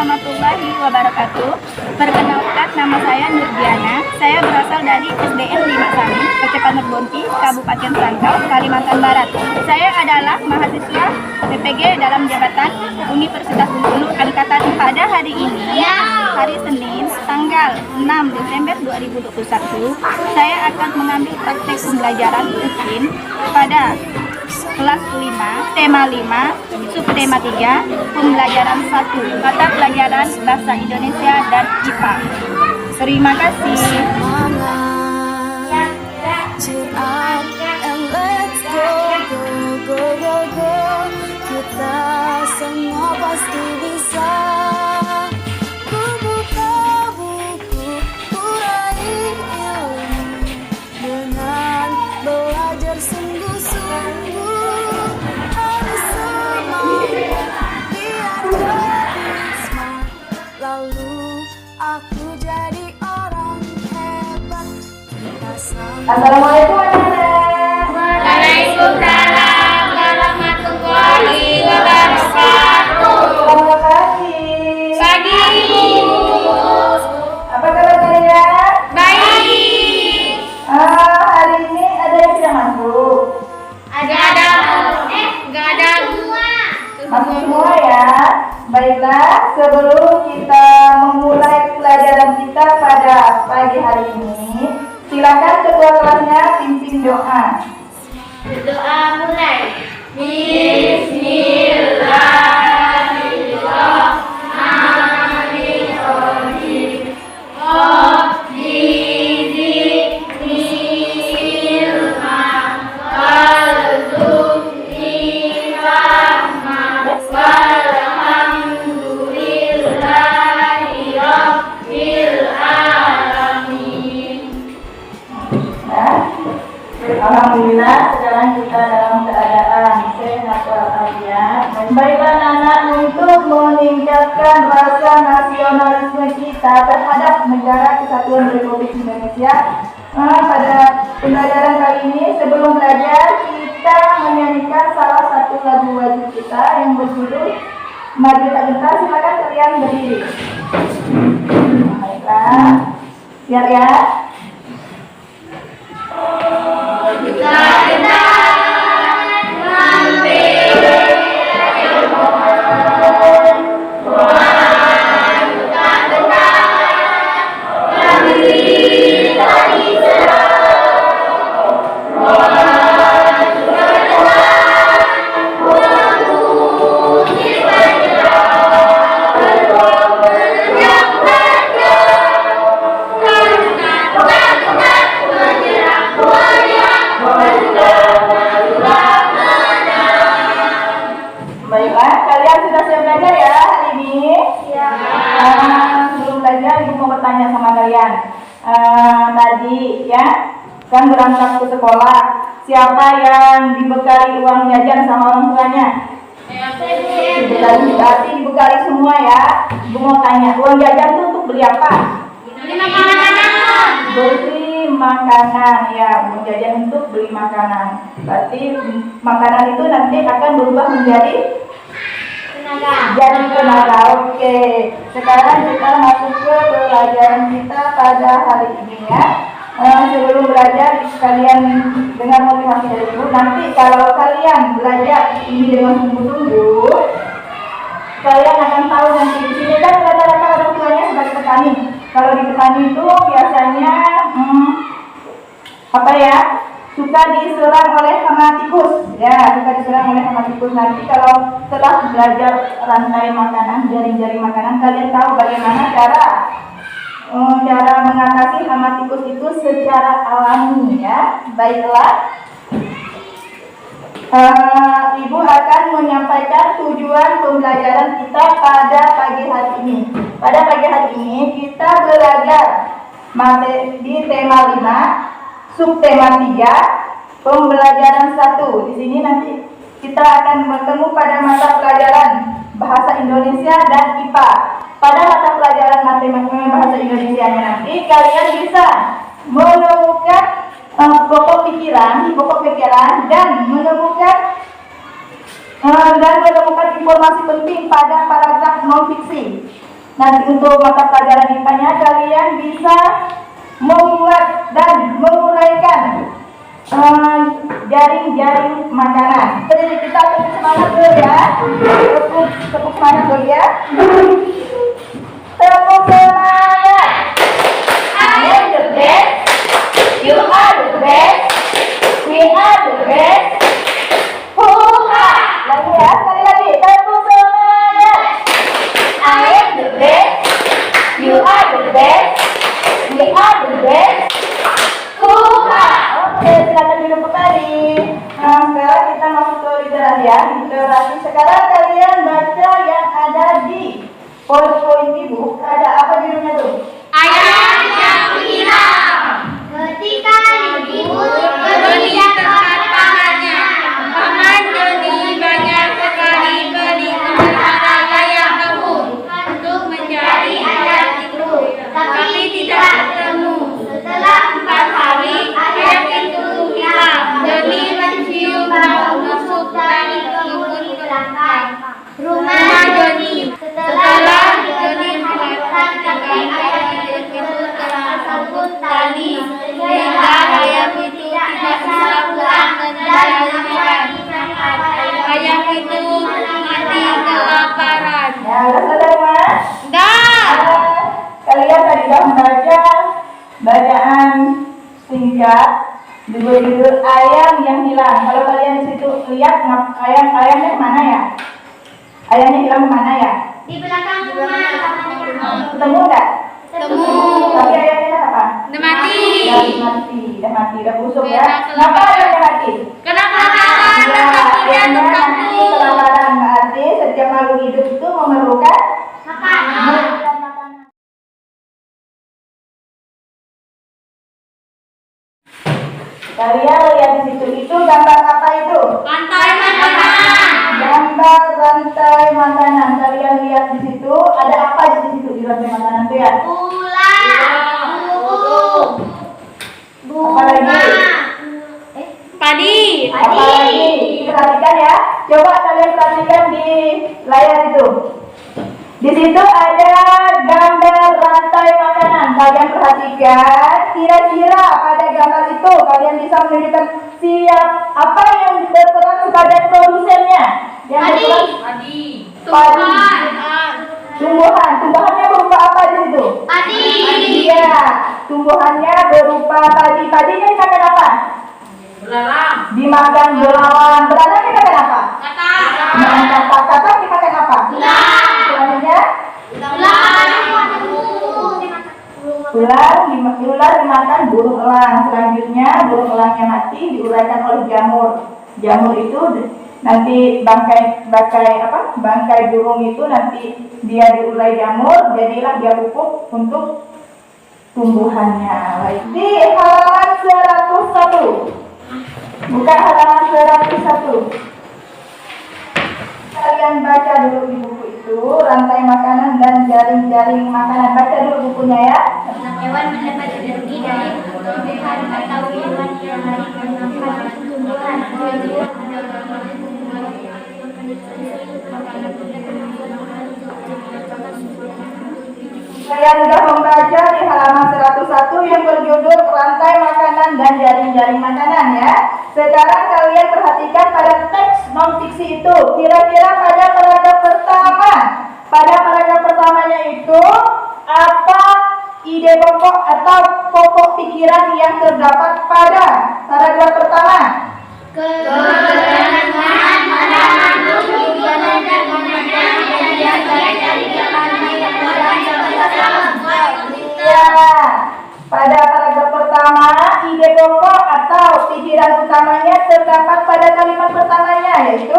warahmatullahi wabarakatuh. Perkenalkan, nama saya Nurdiana. Saya berasal dari SDN 5 Sani, Kecamatan Bonti, Kabupaten Sangkau, Kalimantan Barat. Saya adalah mahasiswa PPG dalam jabatan Universitas Bengkulu Angkatan pada hari ini, hari Senin, tanggal 6 Desember 2021. Saya akan mengambil praktek pembelajaran UKIN pada kelas 5, tema 5, subtema 3, pembelajaran 1, mata pelajaran Bahasa Indonesia dan IPA. Terima kasih. Kita semua pasti bisa. Ku buka buku, ku raih ilmu dengan belajar sungguh-sungguh. Harus semangat biar jadi smart. Lalu aku jadi orang hebat. Kita sama. Assalamualaikum anak-anak. Waalaikumsalam warahmatullahi wabarakatuh. Selamat pagi. Pagi Ibu. Apa kabar kalian? Baik. Hari ini ada yang tidak masuk. Ada enggak ada semua. Masuk semua ya. Baiklah, sebelum kita memulai pelajaran kita pada pagi hari ini, silakan ketua kelasnya pimpin doa. Doa mulai. Bismillahirrahmanirrahim. Rabbi zidni ilma warzuqni rahmah walhamdulillahi rabbil alamin. Ya. Alhamdulillah, sekarang kita dalam keadaan sehat walafiat. Baiklah anak-anak, untuk meningkatkan rasa nasionalisme kita terhadap Negara Kesatuan Republik Indonesia, pada pembelajaran kali ini, sebelum belajar kita menyanyikan salah satu lagu wajib kita yang berjudul Maju Tak Gentar. Silakan kalian berdiri. Baiklah, siap ya. Baiklah, kalian sudah siap belajar ya hari ini? Siap. Sebelum belajar, Ibu mau bertanya sama kalian. Tadi ya, kan berangkat ke sekolah, siapa yang dibekali uang jajan sama orang tuanya? Berarti dibekali semua ya. Ibu mau tanya, uang jajan itu untuk beli apa? Beli makanan. Beli makanan ya, uang jajan untuk beli makanan. Berarti makanan itu nanti akan berubah menjadi tenaga. Oke. Sekarang kita masuk ke pelajaran kita pada hari ini ya. Sebelum belajar, kalian dengar motivasi dari Ibu. Nanti kalau kalian belajar ini dengan sungguh-sungguh, kalian akan tahu nanti di sini kan rata-rata orang tuanya sebagai petani. Kalau di petani itu biasanya suka diserang oleh hama tikus. Ya, suka diserang oleh hama tikus. Nanti kalau setelah belajar rantai makanan, jaring-jaring makanan, kalian tahu bagaimana cara mengatasi hama tikus itu secara alami ya. Baiklah. Ibu akan menyampaikan tujuan pembelajaran kita pada pagi hari ini. Pada pagi hari ini kita belajar materi di tema 5, subtema 3, pembelajaran 1. Di sini nanti kita akan bertemu pada mata pelajaran Bahasa Indonesia dan IPA. Pada mata pelajaran matematika Bahasa Indonesianya nanti kalian bisa menemukan pokok pikiran dan menemukan informasi penting pada paragraf non fiksi. Nanti untuk mata pelajaran IPA-nya kalian bisa membuat dan menguraikan jaring-jaring makanan. Jadi kita tepuk semangat dulu ya. Tepuk semangat dulu ya. Tepuk semangat. I am the best. You are the best. We are the best. Hurrah! Lagi ya, sekali lagi. Tepuk semangat. I am the best. You are the best. We are the best. Hurrah! Oke, silakan duduk kembali. Nah, sekarang kita masuk ke literasi ya. Literasi. Sekarang kalian baca yang ada di PowerPoint ibu. Ada apa judulnya tuh? Ayam yang hilang. Ketika ibu berbeli tempat pangannya, paman Joni banyak sekali beli kepada ayam kebun untuk mencari ayam itu, tapi tidak ketemu. Setelah 4 hari, ayam itu hilang. Joni mencium bau busuk dari kebun ke lantai rumah Joni. Setelah Joni melihat kaki ayam itu tersangkut tali, sehingga ayam itu tidak bisa pulang ke dalam. Ayam itu mati kelaparan. Ya, udah selesai mas? Dah. Kalian tadi sudah membaca bacaan singkat judul ayam yang hilang. Kalau kalian di situ lihat ayamnya kemana ya? Ayamnya hilang kemana ya? Di belakang rumah. Ketemu nggak? Temu. Tapi ayamnya apa? Udah mati. Udah mati, udah busuk ya. Kena Kenapa ayamnya mati? Kena kelaparan. Ya, ayamnya mati kelaparan. Berarti setiap makhluk hidup itu memerlukan makanan. Kalian lihat di situ itu gambar apa itu? Rantai makanan. Gambar rantai makanan. Kalian lihat di situ ada apa di situ di rantai makanan itu ya? Ulang. Apa lagi? Padi. Apa lagi? Perhatikan ya. Coba kalian perhatikan di layar itu. Di situ ada gambar rantai makanan. Kalian perhatikan. Kira-kira pada gambar itu kalian bisa menunjukkan apa yang berperan sebagai produsennya? Yang berperan Padi. tumbuhan. Tumbuhannya berupa apa di situ? Padi. Iya, tumbuhannya berupa padi. Padinya dimakan apa? Belalang. Dimakan belalang. Belalang dimakan apa? Kata. Dimakan katak. Katak dimakan apa? Ular. Selanjutnya, ular dimakan burung elang. Selanjutnya burung elangnya mati diuraikan oleh jamur. Jamur itu nanti bangkai burung itu nanti dia diurai jamur, jadilah dia pupuk untuk tumbuhannya. Di halaman 101. Bukan halaman 101. Kalian baca dulu di buku itu rantai makanan dan jaring-jaring makanan. Baca dulu bukunya ya. Hewan mendapat energi dari tumbuhan atau hewan yang lain bermanfaat tumbuhan. Kalian sudah membaca di halaman 101 yang berjudul rantai makanan dan jaring-jaring makanan ya. Sekarang kalian perhatikan pada teks non-fiksi itu. Kira-kira pada paragraf pertamanya itu apa ide pokok atau pokok pikiran yang terdapat pada paragraf pertama? Keberanian pada makhluk hidup dan memandang bagian dari jalannya yang orang Ya, pada paragraf pertama ide pokok atau pikiran utamanya terdapat pada kalimat pertamanya yaitu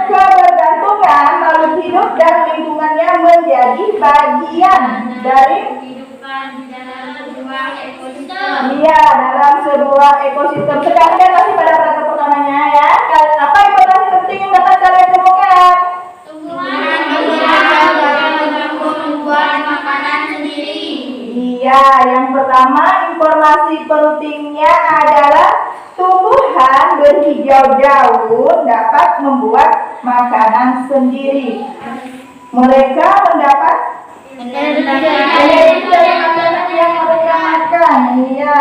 kebergantungan makhluk hidup dan lingkungannya menjadi bagian dari iya dalam sebuah ekosistem. Sekarang kan masih pada paragraf pertamanya ya. Apa informasi penting yang dapat kalian temukan? Iya, yang pertama informasi pentingnya adalah tumbuhan berhijau daun dapat membuat makanan sendiri. Mereka mendapat energi dari makanan yang mereka makan. Iya,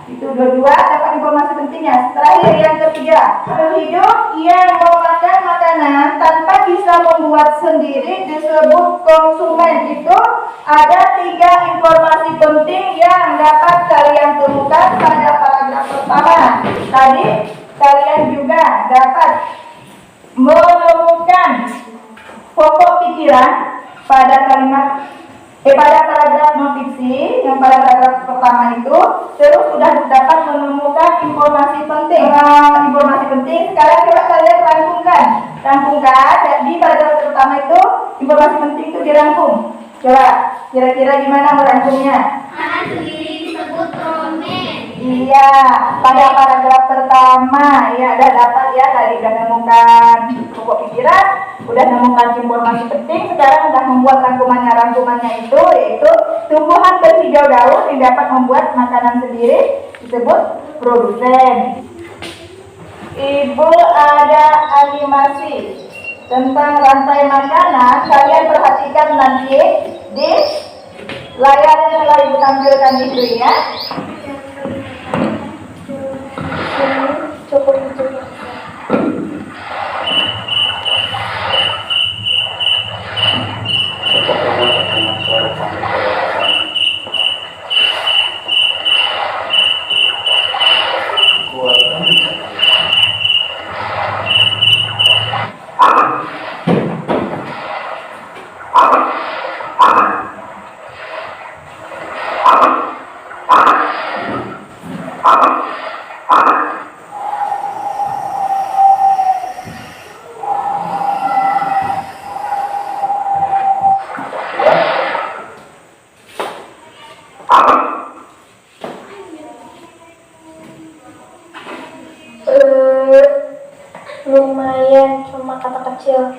itu dua-dua dapat informasi pentingnya. Terakhir yang ketiga, hidup yang memakan makanan tanpa bisa membuat sendiri disebut konsumen. Itu ada 3 informasi penting yang dapat kalian temukan pada paragraf pertama. Tadi kalian juga dapat menemukan pokok pikiran pada pada paragraf non fiksi yang pada paragraf pertama itu, terus sudah dapat menemukan informasi penting. Sekarang coba kalian rangkumkan di paragraf pertama itu informasi penting itu dirangkum. Coba kira-kira gimana merangkumnya? Makanan sendiri disebut konsumen. Iya, pada paragraf pertama ya udah dapat ya, tadi udah menemukan pokok pikiran, udah menemukan informasi penting. Sekarang udah membuat rangkumannya itu yaitu tumbuhan berhijau daun yang dapat membuat makanan sendiri disebut produsen. Ibu ada animasi tentang rantai makanan. Kalian perhatikan nanti di layar yang telah ibu tampilkan itu ya. Lumayan, cuma kata kecil.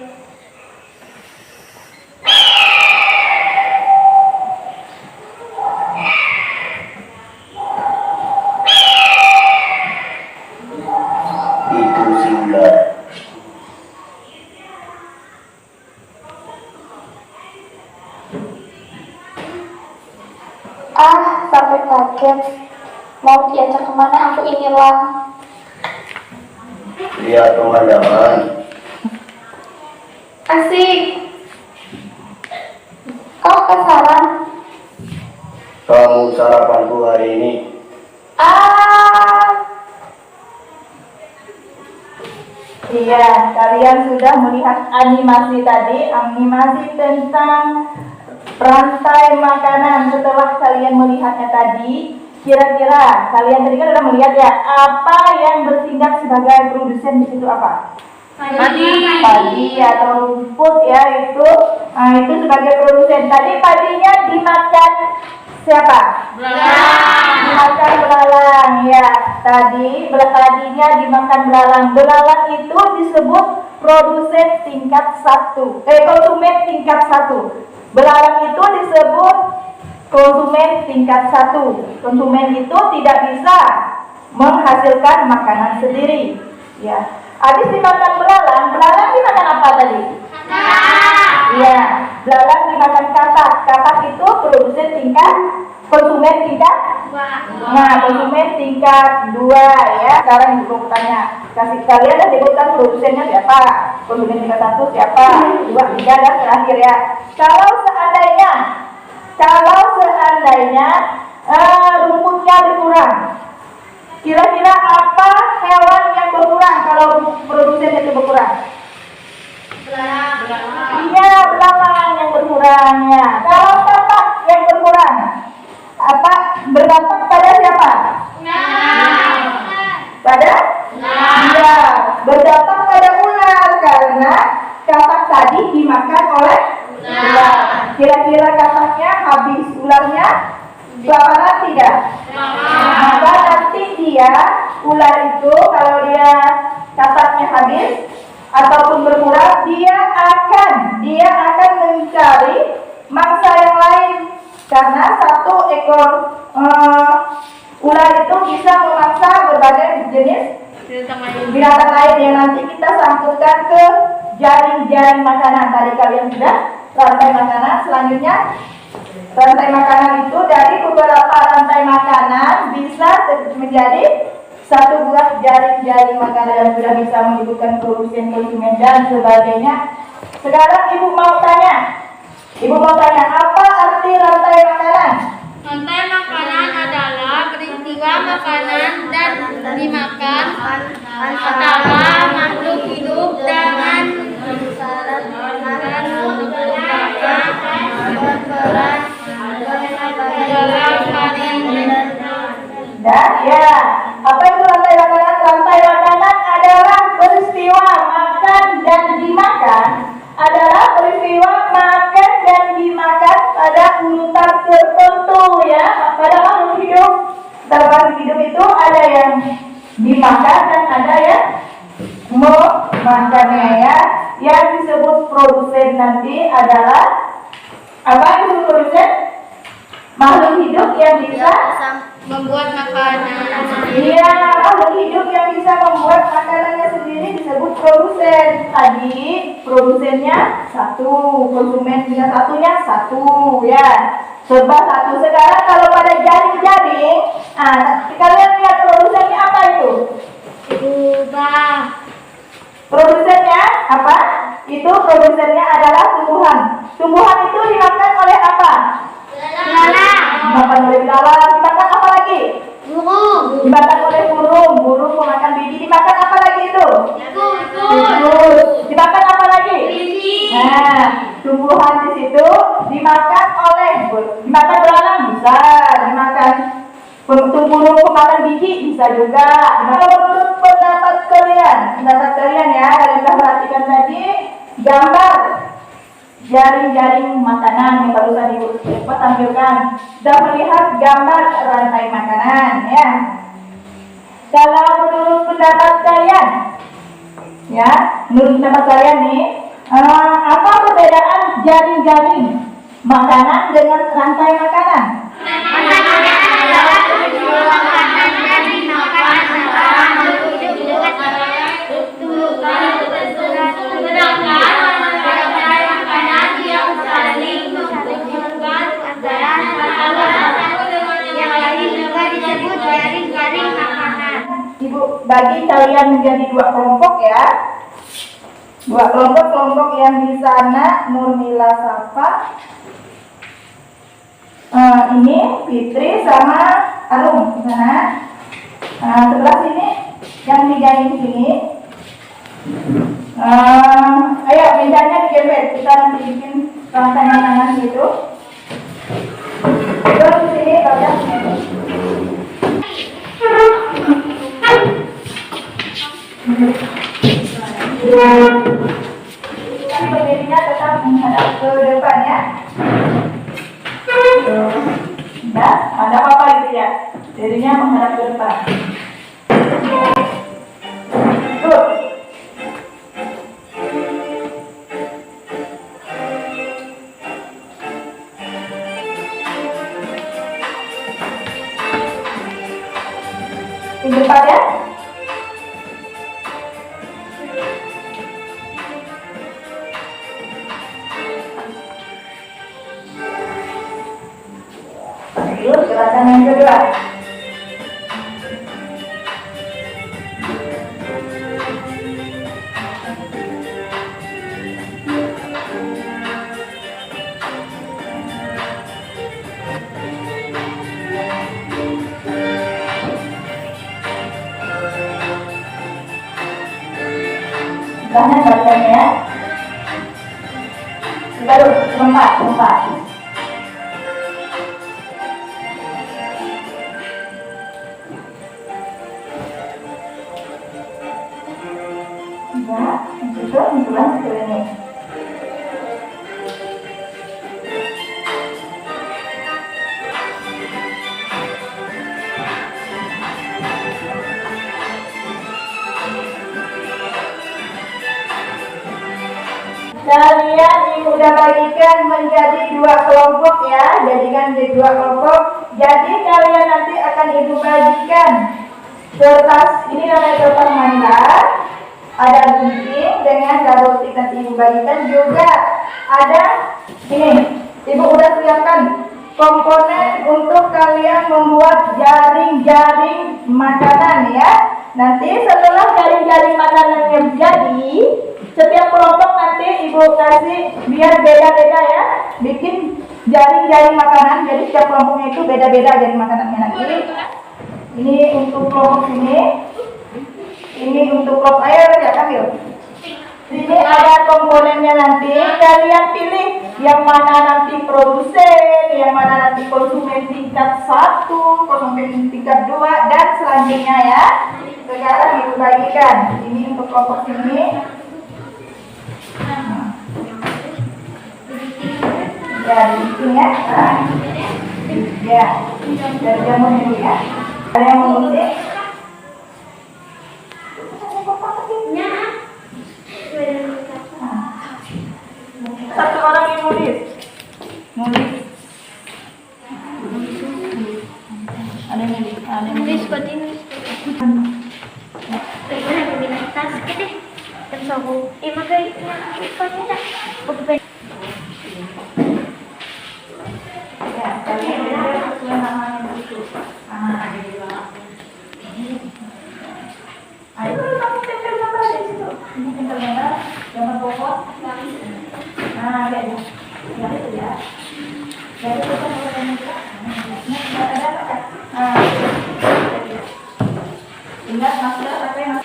Itu si ular. Sampai kaget. Mau diajak kemana aku inilah. Lihat pemandangan. Asik. Kau penasaran? Kamu sarapanku hari ini. Iya, kalian sudah melihat animasi tadi, animasi tentang rantai makanan. Setelah kalian melihatnya tadi, kira-kira kalian tadi kan sudah melihat ya, apa yang bertindak sebagai produsen di situ apa? Padi atau rumput ya, itu sebagai produsen. Tadi padinya dimakan siapa? Dimakan belalang ya. Tadi padinya dimakan belalang. Belalang itu disebut produsen tingkat 1. Konsumen tingkat 1. Belalang itu disebut konsumen tingkat 1. Konsumen itu tidak bisa menghasilkan makanan sendiri. Ya. Habis dimakan belalang dimakan apa tadi? Iya, belalang dimakan katak. Katak itu produsen konsumen tingkat. Nah, konsumen tingkat 2 ya. Sekarang ibu tanya, kasih kalian dan sebutkan produsennya siapa? Konsumen tingkat 1 siapa? 2, 3 dan terakhir ya. Kalau seandainya rumputnya berkurang, kira-kira apa hewan yang berkurang kalau produsen itu berkurang? Iya, belalang yang berkurang ya. Kalau katak yang berkurang, apa berdampak pada siapa? Pada? Iya, berdampak pada ular karena katak tadi dimakan oleh ular. Kira-kira kataknya habis, ularnya kelaparan tidak? Maka nanti ular itu kalau dia kataknya habis ataupun berkurang, dia akan mencari mangsa yang lain karena satu ekor ular itu bisa memangsa berbagai jenis binatang lain yang nanti kita sangkutkan ke jaring-jaring makanan. Tadi kalian sudah rantai makanan. Selanjutnya rantai makanan itu dari beberapa rantai makanan bisa menjadi satu buah jaring-jaring makanan yang sudah bisa menyebutkan produsen, konsumen dan sebagainya. Sekarang ibu mau tanya, apa arti rantai makanan? Rantai makanan adalah peristiwa makanan dan dimakan adalah makhluk hidup dengan berperan dalam Dan ya, apa itu rantai makanan? Rantai makanan adalah peristiwa makan dan dimakan, pada urutan tertentu ya. Pada makhluk hidup, itu ada yang dimakan dan ada yang memakannya ya. Yang disebut produsen nanti adalah apa itu produsen? Makhluk hidup yang bisa membuat makanan. Iya, makhluk hidup yang bisa membuat makanannya sendiri disebut produsen. Tadi produsennya satu, konsumen juga satu ya. Serba satu. Sekarang kalau pada jaring-jaring, kalian lihat produsennya apa itu? Ubah. Produsennya apa? Itu produsennya adalah tumbuhan. Tumbuhan itu dimakan oleh apa? Dimakan oleh belalang. Dimakan apa lagi? Burung. Dimakan oleh burung. Burung memakan biji. Dimakan apa lagi itu? Tikus. Dimakan apa lagi? Nah, tumbuhan di situ dimakan oleh belalang bisa, dimakan burung pemakan biji bisa juga. Kalau menurut pendapat kalian ya, kalian sudah perhatikan tadi gambar jaring-jaring makanan yang barusan ibu tampilkan. Sudah melihat gambar rantai makanan ya. Kalau menurut pendapat kalian ya, nih, apa perbedaan jaring-jaring makanan dengan rantai makanan? Ibu bagi kalian menjadi dua kelompok ya. Dua kelompok yang di sana Nurmila Safa, ini Fitri sama Arum di sana. Sebelah sini yang tiga ini sini. Ayo mejanya digempet, kita nanti bikin rantai makanan gitu. Terus di sini kalian. Berdirinya tetap menghadap ke depan ya. Ya, ada apa gitu ya? Dirinya menghadap ke depan. Tuh. Di depan ya. Gerakan yang kedua. Sebelahnya bagiannya baru lompat. Ini. Kalian udah bagikan menjadi dua kelompok ya, jadikan menjadi dua kelompok. Jadi kalian nanti akan ibu bagikan kertas, ini namanya kertas manila. ada gunting dengan double stick nanti ibu bagikan juga. Ada ini, ibu udah siapkan komponen untuk kalian membuat jaring-jaring makanan ya. Nanti setelah jaring-jaring makanannya jadi, setiap kelompok nanti ibu kasih biar beda-beda ya, bikin jaring-jaring makanan. Jadi setiap kelompoknya itu beda-beda jaring makanannya nanti. Ini untuk kelompok ini untuk kelompok air ya Kamil. Sini ada komponennya nanti, kalian pilih yang mana nanti produsen, yang mana nanti konsumen tingkat 1, konsumen tingkat 2 dan selanjutnya ya. Sekarang ibu bagikan. Ini untuk kelompok ini. Ya, dibikin ya. Ya, dari jamur dulu ya. Ada yang mau ngunting? Satu orang yang nulis. Ada yang nulis. Nulis seperti nulis. Kaya na binigtas ka deh. Tapos ako, magay na ikaw nila. Ya, kalian ada sesuai namanya itu. Ayo kamu tempel gambar di situ. Ini tempel gambar pokok. Nah, ya ya. Ya itu ya. Ya itu kan orang juga. Ada apa? Ingat maksudnya apa yang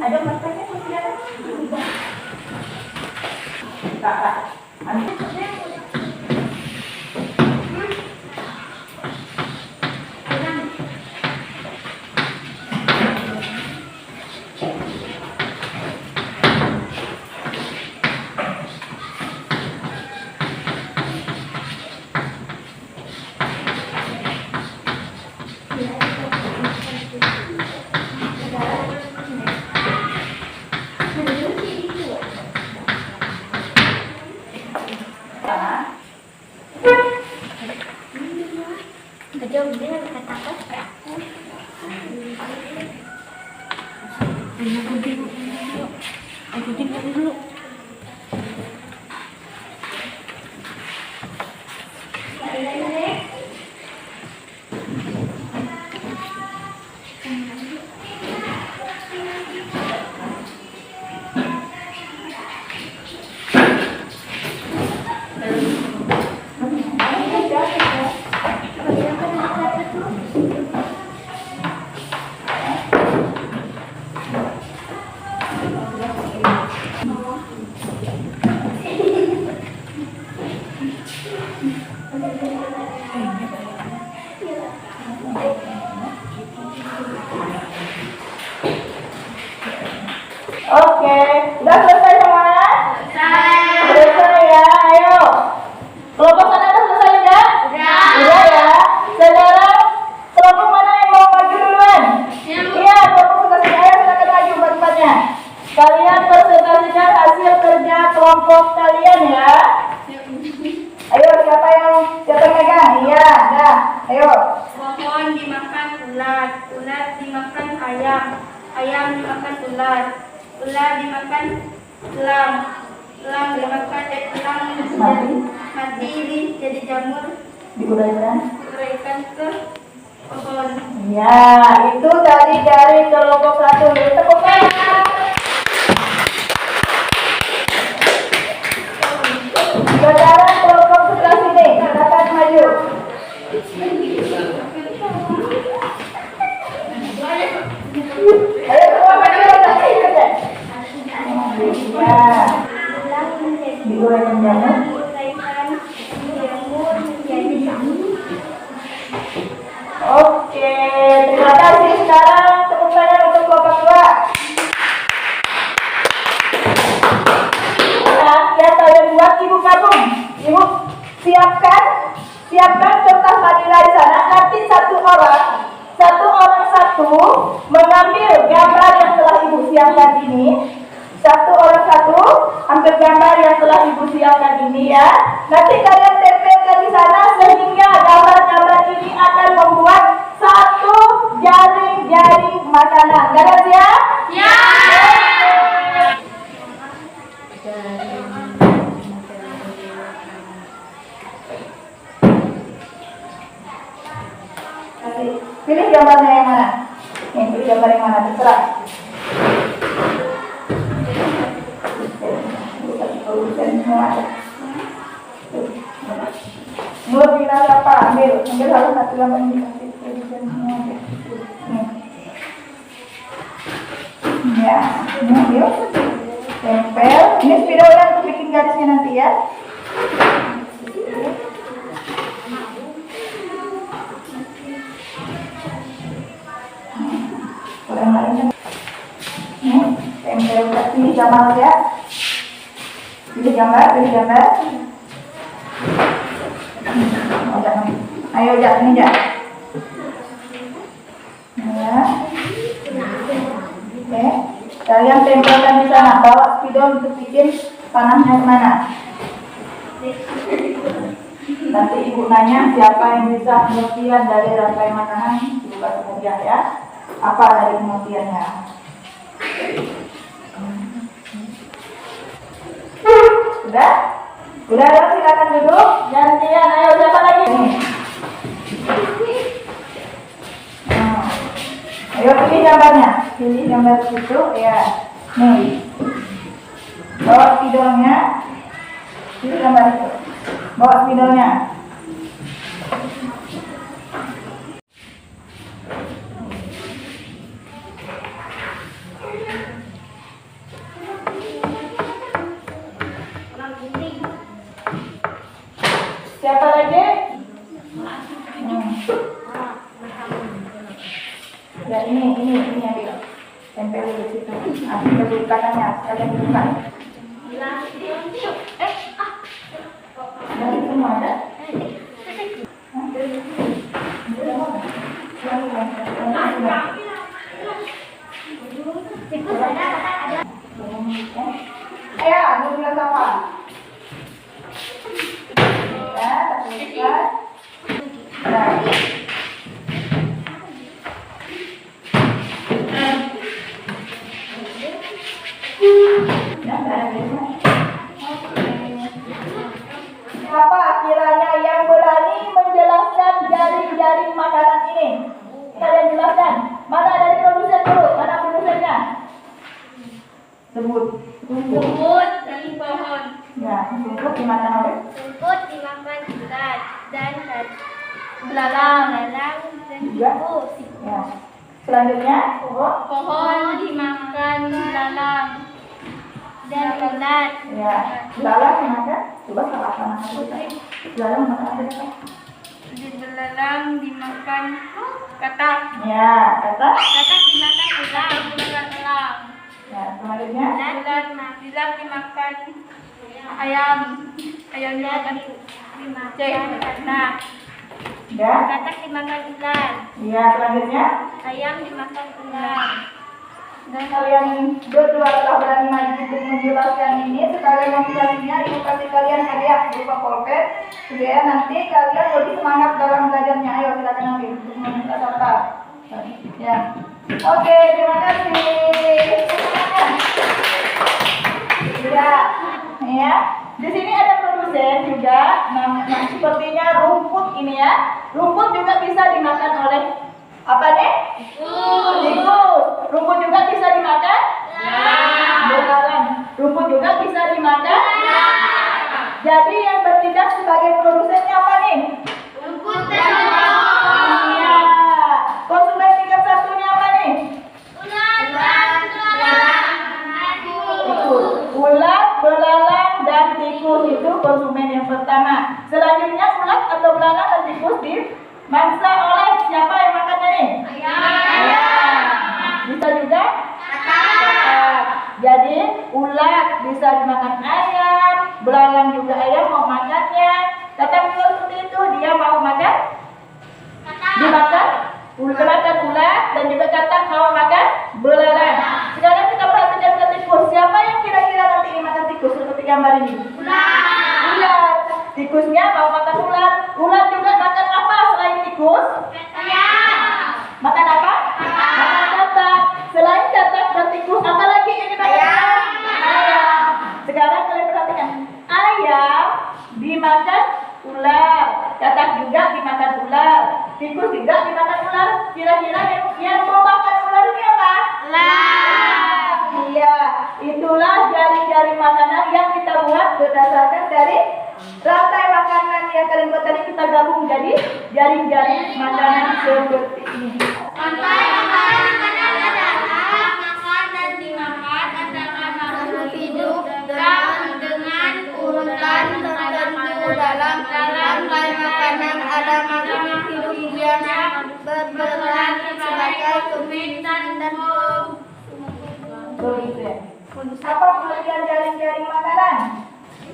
ada masaknya masih ada. Kejauh dia kata-kata. Dulu. Oke, udah selesai semua? Selesai ya, ayo. Kelompok sana udah selesai enggak? Udah ya. Sekarang kelompok mana yang mau maju duluan? Iya, kelompok sebelah sini. Ayo silakan maju empat-empatnya. Kalian presentasikan hasil kerja kelompok kalian ya. Ayo siapa yang megang? Iya, dah. Ayo. Pohon dimakan ular, ular dimakan ayam, ayam dimakan ular, ular dimakan elang, elang dimakan elang mati jadi jamur, Diuraikan. uraikan ke pohon. Ya, itu tadi dari kelompok 1. Tepuk tangan. Sekarang kelompok sebelah sini, silakan maju. Ayo semua maju, lagi saja. Ya, diuraikan jamur. Oke, terima kasih. Sekarang tepuk tangan untuk kelompok 2. tinggal di sana, nanti satu orang satu mengambil gambar yang telah ibu siapkan ini. Satu orang satu ambil gambar yang telah ibu siapkan ini ya. Nanti kalian tempelkan di sana sehingga gambar-gambar ini akan membuat satu jaring-jaring makanan. Kalian siap? Ya. Pilih gambarnya yang mana? Pilih gambar yang mana? Terserah. Nur bilang apa? Ambil harus satu gambar ini dikasih produsen semua. Ya, ini ambil, tempel. Ini spidolnya untuk bikin garisnya nanti ya. Tempel pilih gambar ya. Pilih gambar. Ayo Jak, ini Jak. Ya. Oke, kalian tempelkan di sana. Bawa spidol untuk bikin panahnya kemana. Nanti ibu nanya siapa yang bisa pengertian dari rantai makanan. Ibu kasih hadiah ya. Apa dari pengertiannya? Sudah? Sudah ya, silakan duduk. Gantian, ayo siapa lagi? Ayo pilih gambarnya. Pilih gambar situ ya. Nih. Bawa spidolnya. Pilih gambar itu. Bawa spidolnya. Siapa lagi? Ya ini ambil. Tempel di situ. Kita bukannya, kalian bukan. Dari semua ada? Ayo, ambil bilang apa? Ya, teruskan. Siapa kiranya yang berani menjelaskan jaring-jaring makanan ini? Kalian jelaskan. Mana dari produsen dulu? Mana produsennya? Sebut. Rumput dari pohon. Ya, rumput dimakan oleh? Rumput dimakan ulat dan belalang dan tikus. Ya. Selanjutnya, Pohon dimakan belalang dan ulat. ya, belalang dimakan. Coba salah sama belalang makan apa? Belalang dimakan katak. Ya, kata. Katak dimakan ulat. Ya, selanjutnya. Ulat dimakan ayam. Ayam dimakan katak. Ya. Katak dimakan ulat. Ya, selanjutnya. Ayam dimakan ulat. Dan kalian berdua telah berani maju untuk menjelaskan ini. Sekalian memulainya, ibu kasih kalian hadiah berupa pulpen. Supaya nanti kalian lebih semangat dalam belajarnya. Ayo silakan ambil untuk meminta apa? Ya. Oke, terima kasih. Ya. Di sini ada produsen juga. Nah, sepertinya rumput ini ya. Rumput juga bisa dimakan oleh apa nih? Tikus. Rumput juga bisa dimakan? Belalang. Rumput juga bisa dimakan? Jadi yang bertindak sebagai produsennya apa nih? Rumput Iya. Konsumen tingkat satunya apa nih? Ulat, belalang, dan tikus itu konsumen yang pertama. Selanjutnya ulat atau belalang dan tikus dimangsa oleh siapa yang makannya nih? Ayam. Bisa juga? Katak. Jadi ulat bisa dimakan ayam, belalang juga ayam mau makannya. Katak juga seperti itu, dia mau makan makan ulat dan juga kata hawa makan belalang. Sekarang kita perhatikan ke tikus. Siapa yang kira-kira nanti ini makan tikus seperti gambar ini? Ular. Tikusnya mau makan ular. Ular juga makan apa selain tikus? Makan apa? Makan katak. Selain katak dan tikus, apa lagi yang dimakan? Ayam. Sekarang kalian perhatikan. Ayam dimakan ular. Katak juga dimakan ular. Tikus juga dimakan ular. Kira-kira yang mau makan ular ini apa? Iya, itulah jaring-jaring makanan yang kita buat berdasarkan dari rantai makanan yang kalian buat tadi, kita gabung jadi jaring-jaring makanan seperti ini. Rantai makanan adalah makan dan dimakan antara makhluk hidup dengan urutan tertentu. Dalam rantai makanan ada makhluk hidup yang berperan sebagai pemimpin dan Begitu ya. Apa pengertian jaring-jaring makanan?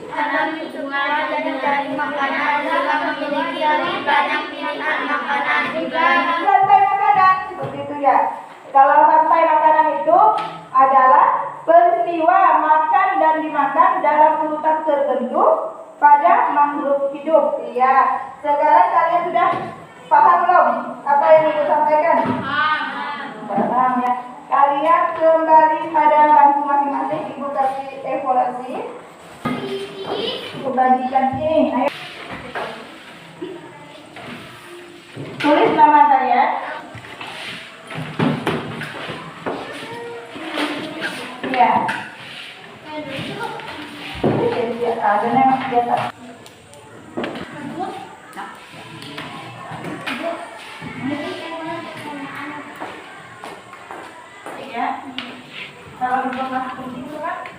dalam hitungan jaring makanan dalam memiliki banyak pilihan makanan juga. Rantai makanan seperti itu ya. Kalau rantai makanan itu adalah peristiwa makan dan dimakan dalam urutan tertentu pada makhluk hidup. Iya. Sekarang kalian sudah paham belum apa yang ibu sampaikan? Paham ya. Kalian kembali pada bangku masing-masing. Ibu kasih evaluasi. Ibu bagikan ini. Ayo. Tulis nama kalian. Iya. Iya, ada yang di atas. Ya, kalau informasi penting itu kan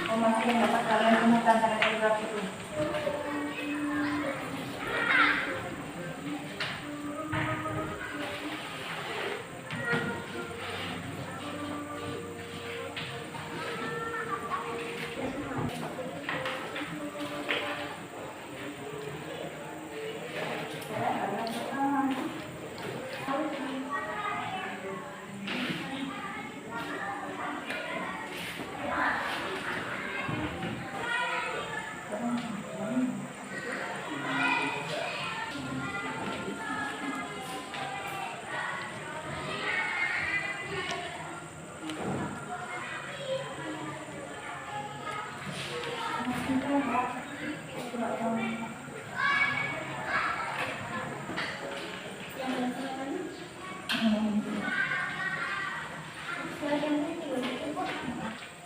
informasi yang dapat kalian temukan pada paragraf itu.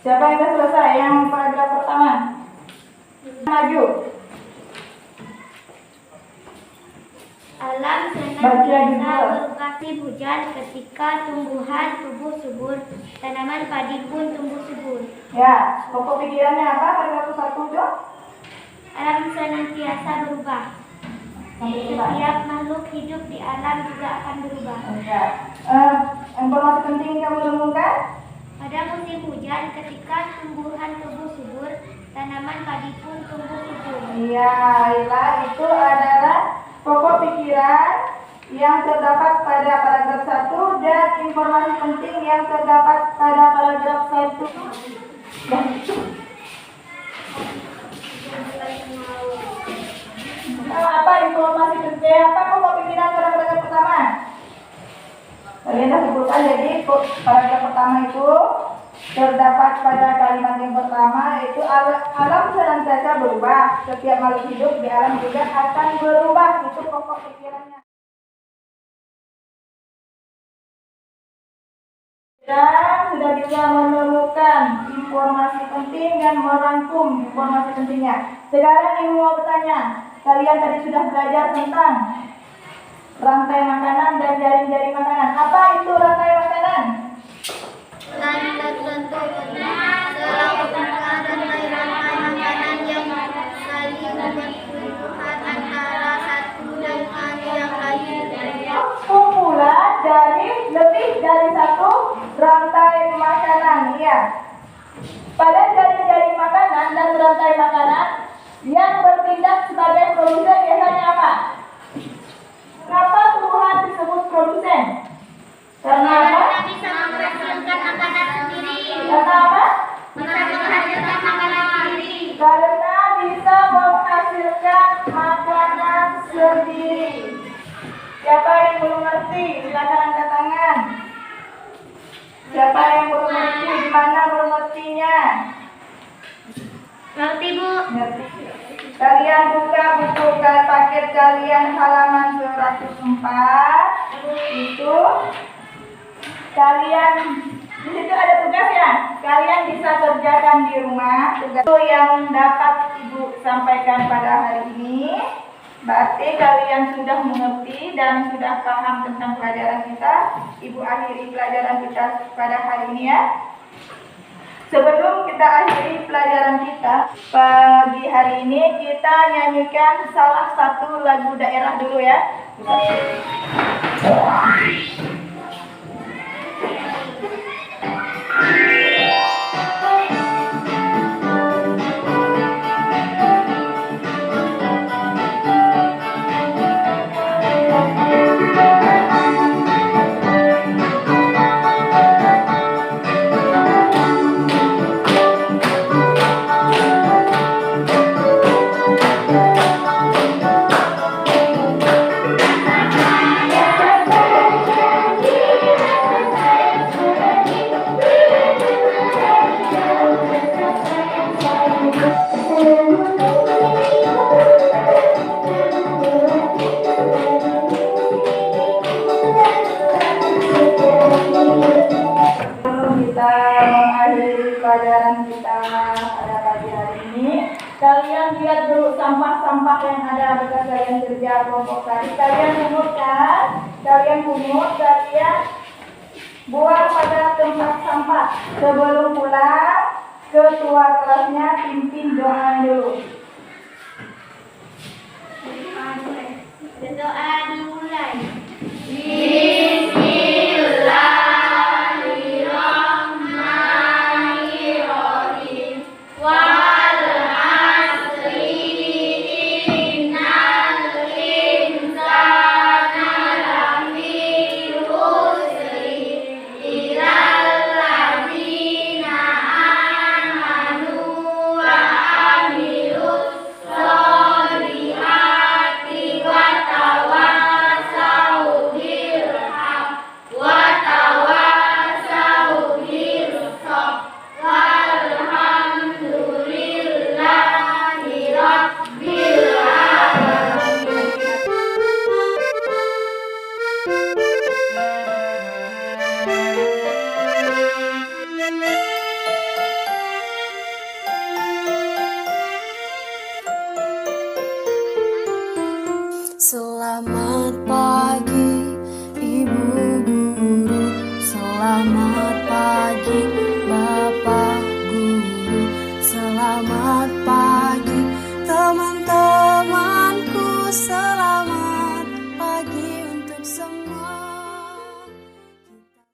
Siapa yang sudah selesai? Yang paragraf pertama. Maju. Alam Baca senantiasa juga. berkasih hujan ketika tumbuhan tumbuh subur, tanaman padi pun tumbuh subur. Ya, pokok pikirannya apa? Paragraf 1 Jo? Alam senantiasa berubah. Setiap makhluk hidup di alam juga akan berubah. Ya. Informasi penting kamu temukan? Pada musim hujan, ketika tumbuhan tumbuh subur, tanaman padi pun tumbuh subur. Iya, Laila, itu adalah pokok pikiran yang terdapat pada paragraf 1 dan informasi penting yang terdapat pada paragraf 1. Apa informasi penting? Apa pokok pikiran pada paragraf pertama? Kalian dah sebutkan, jadi paragraf pertama itu terdapat pada kalimat yang pertama itu alam senantiasa berubah, setiap makhluk hidup di alam juga akan berubah, itu pokok pikirannya. Dan sudah bisa menemukan informasi penting dan merangkum informasi pentingnya. Sekarang ibu mau bertanya, kalian tadi sudah belajar tentang rantai makanan dan jaring-jaring makanan. Apa itu rantai makanan? Dan tertentu melakukan rantai-rantai makanan yang saling berhubungan antara satu dengan yang lain. Kumpulan dari lebih dari satu rantai makanan, ya. Pada jari-jari makanan dan rantai makanan yang bertindak sebagai produsen biasanya apa? Kenapa tumbuhan disebut produsen? Karena apa? Bisa menghasilkan makanan sendiri. Karena apa? Bisa menghasilkan makanan sendiri. Karena bisa menghasilkan makanan sendiri. Siapa yang belum ngerti? Silakan angkat tangan. Siapa yang belum ngerti? Di mana belum ngertinya? Ngerti, Bu? Ngerti. Kalian buka buku paket kalian halaman 104. Itu kalian di situ ada tugas ya. Kalian bisa kerjakan di rumah. Tugas itu yang dapat Ibu sampaikan pada hari ini. Berarti kalian sudah mengerti dan sudah paham tentang pelajaran kita. Ibu akhiri pelajaran kita pada hari ini ya. Sebelum kita akhiri pelajaran kita pagi hari ini, kita nyanyikan salah satu lagu daerah dulu ya. Kita mengakhiri pelajaran kita pada pagi hari ini. Kalian lihat dulu sampah-sampah yang ada bekas kalian kerja kelompok tadi. Kalian pungut kan? Kalian pungut, kalian buang pada tempat sampah. Sebelum pulang, ketua kelasnya pimpin doa dulu.